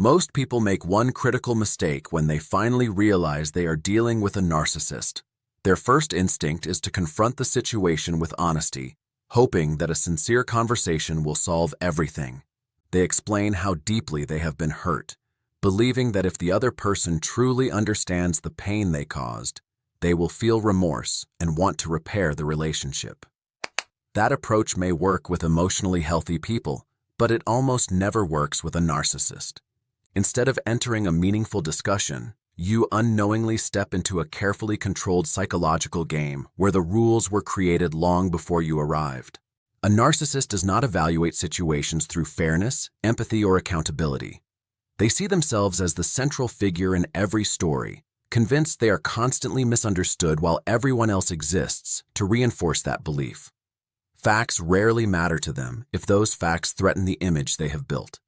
Most people make one critical mistake when they finally realize they are dealing with a narcissist. Their first instinct is to confront the situation with honesty, hoping that a sincere conversation will solve everything. They explain how deeply they have been hurt, believing that if the other person truly understands the pain they caused, they will feel remorse and want to repair the relationship. That approach may work with emotionally healthy people, but it almost never works with a narcissist. Instead of entering a meaningful discussion, you unknowingly step into a carefully controlled psychological game where the rules were created long before you arrived. A narcissist does not evaluate situations through fairness, empathy, or accountability. They see themselves as the central figure in every story, convinced they are constantly misunderstood while everyone else exists to reinforce that belief. Facts rarely matter to them if those facts threaten the image they have built.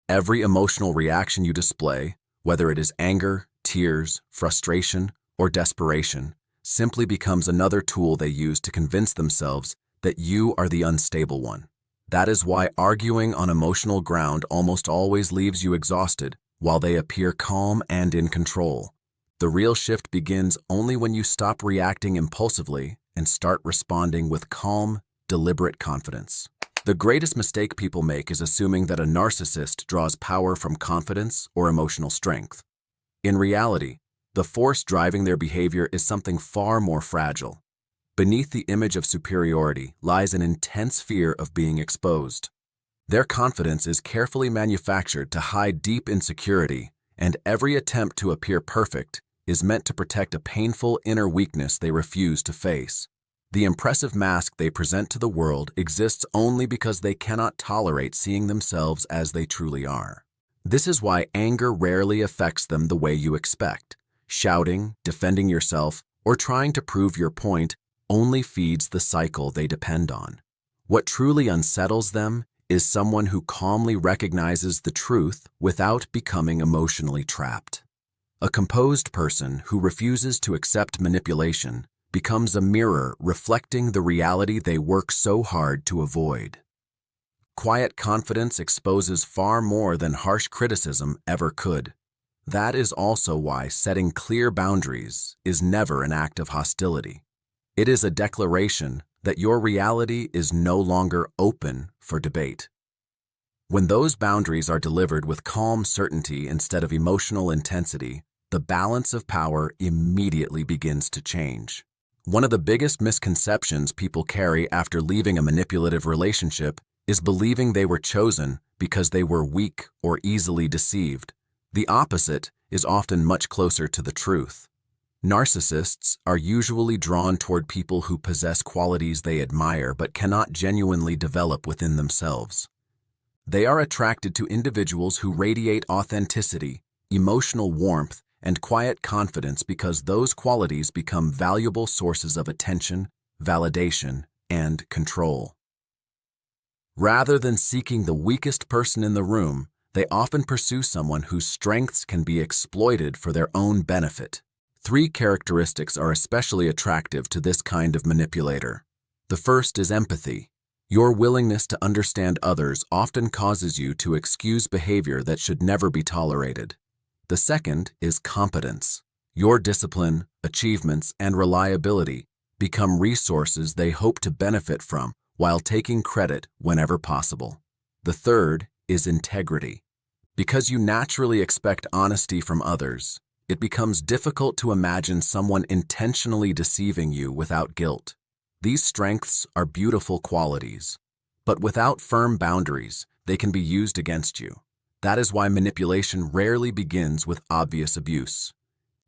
Every emotional reaction you display, whether it is anger, tears, frustration, or desperation, simply becomes another tool they use to convince themselves that you are the unstable one. That is why arguing on emotional ground almost always leaves you exhausted, while they appear calm and in control. The real shift begins only when you stop reacting impulsively and start responding with calm, deliberate confidence. The greatest mistake people make is assuming that a narcissist draws power from confidence or emotional strength. In reality, the force driving their behavior is something far more fragile. Beneath the image of superiority lies an intense fear of being exposed. Their confidence is carefully manufactured to hide deep insecurity, and every attempt to appear perfect is meant to protect a painful inner weakness they refuse to face. The impressive mask they present to the world exists only because they cannot tolerate seeing themselves as they truly are. This is why anger rarely affects them the way you expect. Shouting, defending yourself, or trying to prove your point only feeds the cycle they depend on. What truly unsettles them is someone who calmly recognizes the truth without becoming emotionally trapped. A composed person who refuses to accept manipulation becomes a mirror reflecting the reality they work so hard to avoid. Quiet confidence exposes far more than harsh criticism ever could. That is also why setting clear boundaries is never an act of hostility. It is a declaration that your reality is no longer open for debate. When those boundaries are delivered with calm certainty instead of emotional intensity, the balance of power immediately begins to change. One of the biggest misconceptions people carry after leaving a manipulative relationship is believing they were chosen because they were weak or easily deceived. The opposite is often much closer to the truth. Narcissists are usually drawn toward people who possess qualities they admire but cannot genuinely develop within themselves. They are attracted to individuals who radiate authenticity, emotional warmth, and quiet confidence because those qualities become valuable sources of attention, validation, and control. Rather than seeking the weakest person in the room, they often pursue someone whose strengths can be exploited for their own benefit. 3 characteristics are especially attractive to this kind of manipulator. The first is empathy. Your willingness to understand others often causes you to excuse behavior that should never be tolerated. The second is competence. Your discipline, achievements, and reliability become resources they hope to benefit from while taking credit whenever possible. The third is integrity. Because you naturally expect honesty from others, it becomes difficult to imagine someone intentionally deceiving you without guilt. These strengths are beautiful qualities, but without firm boundaries, they can be used against you. That is why manipulation rarely begins with obvious abuse.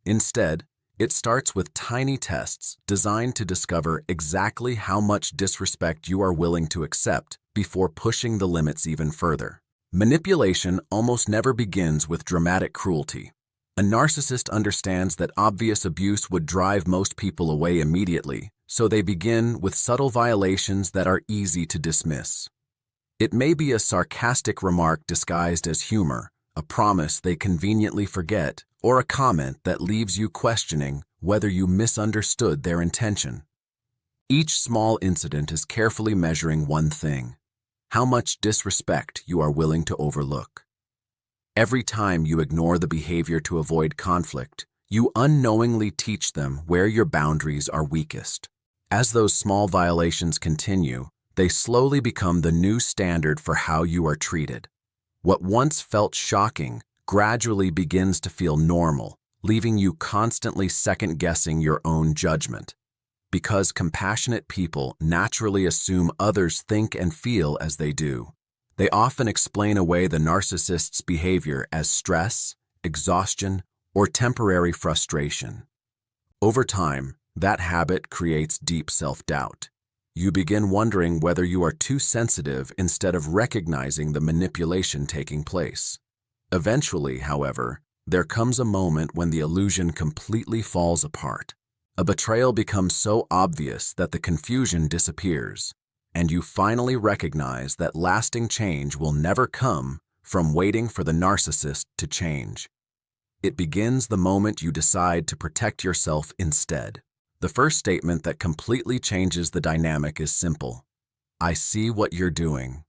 Instead, it starts with tiny tests designed to discover exactly how much disrespect you are willing to accept before pushing the limits even further. Manipulation almost never begins with dramatic cruelty. A narcissist understands that obvious abuse would drive most people away immediately, so they begin with subtle violations that are easy to dismiss. It may be a sarcastic remark disguised as humor, a promise they conveniently forget, or a comment that leaves you questioning whether you misunderstood their intention. Each small incident is carefully measuring one thing: how much disrespect you are willing to overlook. Every time you ignore the behavior to avoid conflict, you unknowingly teach them where your boundaries are weakest. As those small violations continue, they slowly become the new standard for how you are treated. What once felt shocking gradually begins to feel normal, leaving you constantly second-guessing your own judgment. Because compassionate people naturally assume others think and feel as they do, they often explain away the narcissist's behavior as stress, exhaustion, or temporary frustration. Over time, that habit creates deep self-doubt. You begin wondering whether you are too sensitive instead of recognizing the manipulation taking place. Eventually, however, there comes a moment when the illusion completely falls apart. A betrayal becomes so obvious that the confusion disappears, and you finally recognize that lasting change will never come from waiting for the narcissist to change. It begins the moment you decide to protect yourself instead. The first statement that completely changes the dynamic is simple. I see what you're doing.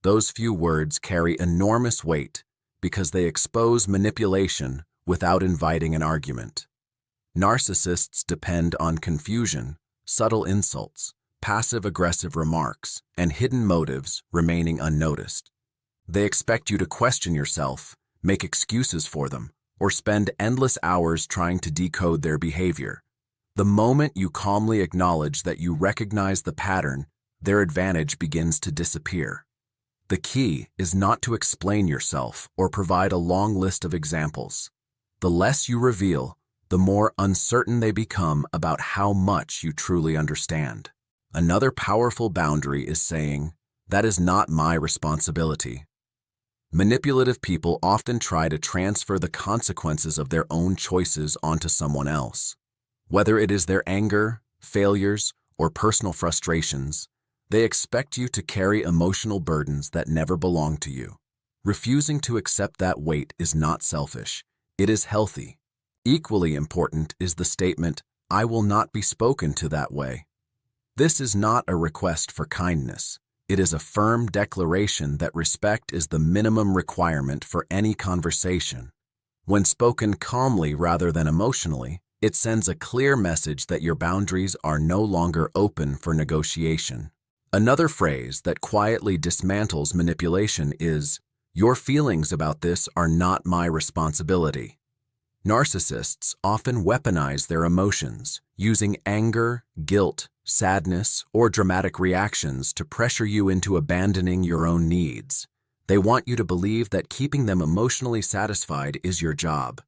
Those few words carry enormous weight because they expose manipulation without inviting an argument. Narcissists depend on confusion, subtle insults, passive-aggressive remarks, and hidden motives remaining unnoticed. They expect you to question yourself, make excuses for them, or spend endless hours trying to decode their behavior. The moment you calmly acknowledge that you recognize the pattern, their advantage begins to disappear. The key is not to explain yourself or provide a long list of examples. The less you reveal, the more uncertain they become about how much you truly understand. Another powerful boundary is saying, that is not my responsibility. Manipulative people often try to transfer the consequences of their own choices onto someone else. Whether it is their anger, failures, or personal frustrations, they expect you to carry emotional burdens that never belong to you. Refusing to accept that weight is not selfish. It is healthy. Equally important is the statement, I will not be spoken to that way. This is not a request for kindness. It is a firm declaration that respect is the minimum requirement for any conversation. When spoken calmly rather than emotionally, it sends a clear message that your boundaries are no longer open for negotiation. Another phrase that quietly dismantles manipulation is, your feelings about this are not my responsibility. Narcissists often weaponize their emotions, using anger, guilt, sadness, or dramatic reactions to pressure you into abandoning your own needs. They want you to believe that keeping them emotionally satisfied is your job.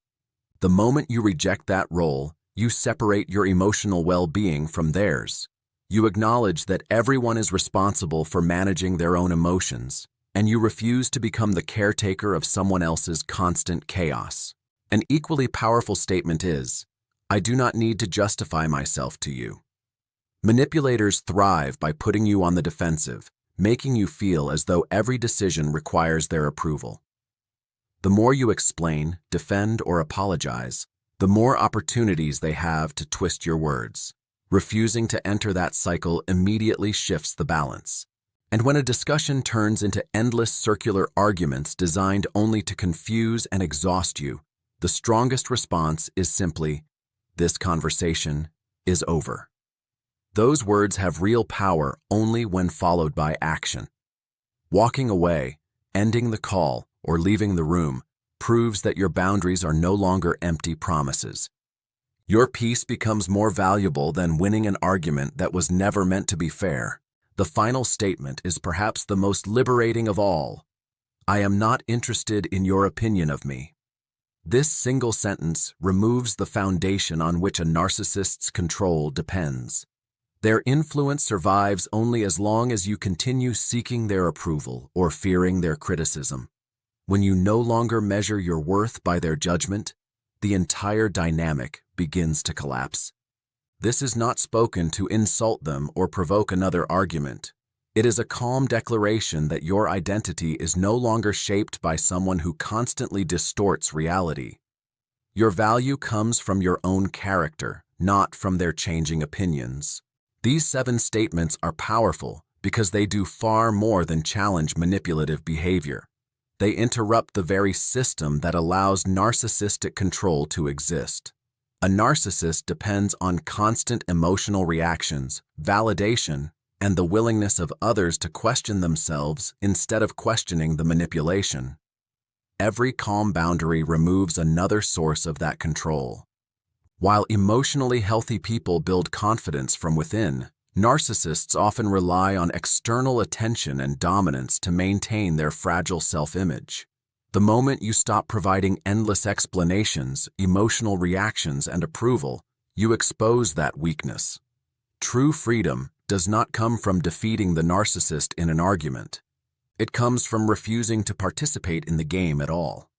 The moment you reject that role, you separate your emotional well-being from theirs. You acknowledge that everyone is responsible for managing their own emotions, and you refuse to become the caretaker of someone else's constant chaos. An equally powerful statement is, I do not need to justify myself to you. Manipulators thrive by putting you on the defensive, making you feel as though every decision requires their approval. The more you explain, defend, or apologize, the more opportunities they have to twist your words. Refusing to enter that cycle immediately shifts the balance. And when a discussion turns into endless circular arguments designed only to confuse and exhaust you, the strongest response is simply, this conversation is over. Those words have real power only when followed by action. Walking away, ending the call, or leaving the room proves that your boundaries are no longer empty promises. Your peace becomes more valuable than winning an argument that was never meant to be fair. The final statement is perhaps the most liberating of all. I am not interested in your opinion of me. This single sentence removes the foundation on which a narcissist's control depends. Their influence survives only as long as you continue seeking their approval or fearing their criticism. When you no longer measure your worth by their judgment, the entire dynamic begins to collapse. This is not spoken to insult them or provoke another argument. It is a calm declaration that your identity is no longer shaped by someone who constantly distorts reality. Your value comes from your own character, not from their changing opinions. These 7 statements are powerful because they do far more than challenge manipulative behavior. They interrupt the very system that allows narcissistic control to exist. A narcissist depends on constant emotional reactions, validation, and the willingness of others to question themselves instead of questioning the manipulation. Every calm boundary removes another source of that control. While emotionally healthy people build confidence from within, narcissists often rely on external attention and dominance to maintain their fragile self-image. The moment you stop providing endless explanations, emotional reactions, and approval, you expose that weakness. True freedom does not come from defeating the narcissist in an argument. It comes from refusing to participate in the game at all.